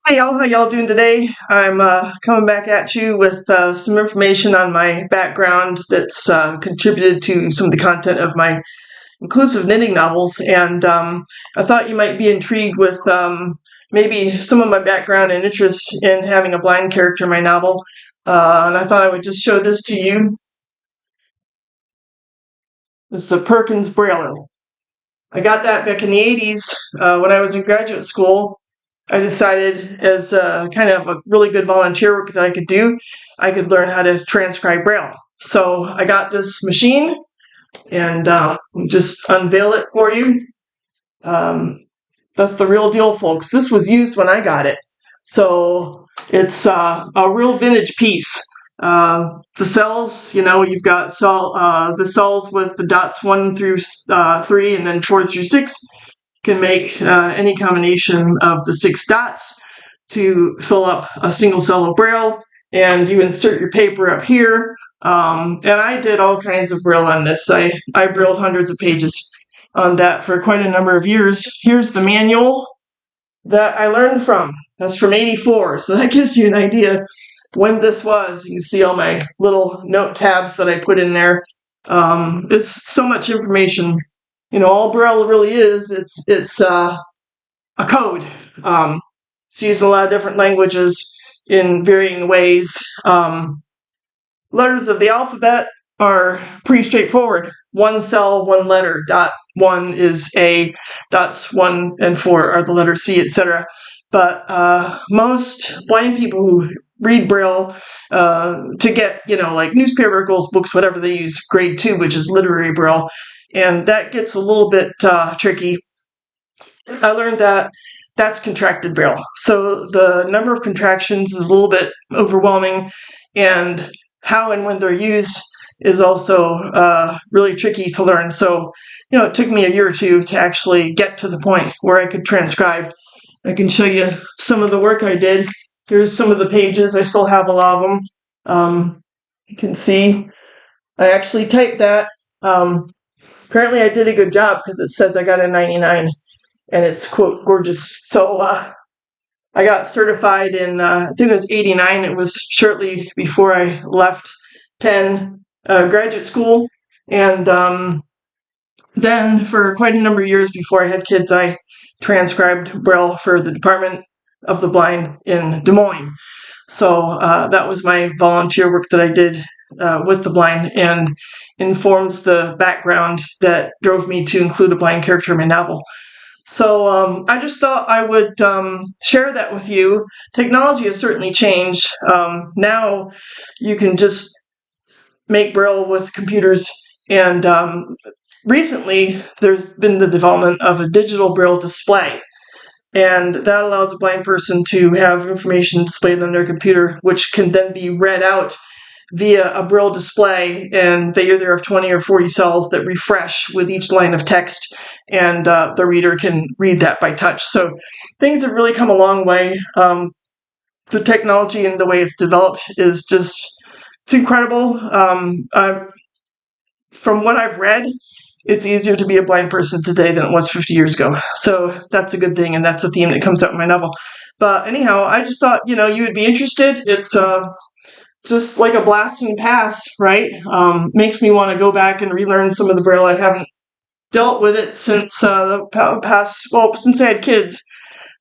Hey y'all, how y'all doing today? I'm coming back at you with some information on my background that's contributed to some of the content of my inclusive knitting novels, and I thought you might be intrigued with maybe some of my background and interest in having a blind character in my novel, and I thought I would just show this to you. This is a Perkins Brailler. I got that back in the 80s when I was in graduate school. I decided as kind of a really good volunteer work that I could do, I could learn how to transcribe Braille. So I got this machine and just unveil it for you. That's the real deal, folks. This was used when I got it. So it's a real vintage piece. The cells, you've got the cells with the dots 1 through 3 and then 4 through 6. Can make any combination of the 6 dots to fill up a single cell of Braille, and you insert your paper up here. And I did all kinds of Braille on this. I Brailled hundreds of pages on that for quite a number of years. Here's the manual that I learned from. That's from '84, so that gives you an idea when this was. You can see all my little note tabs that I put in there. It's so much information. All Braille really is, it's a code. It's used in a lot of different languages in varying ways. Letters of the alphabet are pretty straightforward. 1 cell, 1 letter. Dot 1 is A. Dots 1 and 4 are the letter C, etc. But most blind people who read Braille to get, like newspaper articles, books, whatever, they use grade 2, which is literary Braille. And that gets a little bit tricky. I learned that that's contracted Braille. So the number of contractions is a little bit overwhelming, and how and when they're used is also really tricky to learn. So, it took me a year or two to actually get to the point where I could transcribe. I can show you some of the work I did. Here's some of the pages. I still have a lot of them. You can see I actually typed that. Apparently I did a good job because it says I got a 99 and it's, quote, gorgeous. So I got certified in, I think it was '89. It was shortly before I left Penn graduate school. And then for quite a number of years before I had kids, I transcribed Braille for the Department of the Blind in Des Moines. So that was my volunteer work that I did with the blind, and informs the background that drove me to include a blind character in my novel. So I just thought I would share that with you. Technology has certainly changed. Now you can just make Braille with computers, and recently there's been the development of a digital Braille display. And that allows a blind person to have information displayed on their computer, which can then be read out via a Braille display, and they either have 20 or 40 cells that refresh with each line of text, and the reader can read that by touch. So things have really come a long way. The technology and the way it's developed is it's incredible. From what I've read, it's easier to be a blind person today than it was 50 years ago. So that's a good thing, and that's a theme that comes out in my novel. But anyhow, I just thought, you would be interested. It's just like a blast in the past, right? Makes me want to go back and relearn some of the Braille. I haven't dealt with it since the past, since I had kids.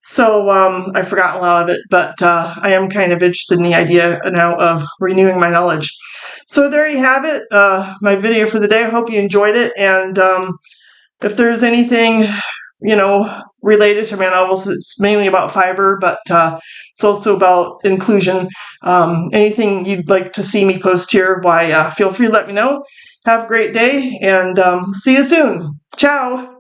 So I forgot a lot of it, but I am kind of interested in the idea now of renewing my knowledge. So there you have it, my video for the day. I hope you enjoyed it, and if there's anything, related to my novels, it's mainly about fiber, but it's also about inclusion. Anything you'd like to see me post here, why, feel free to let me know. Have a great day, and see you soon. Ciao!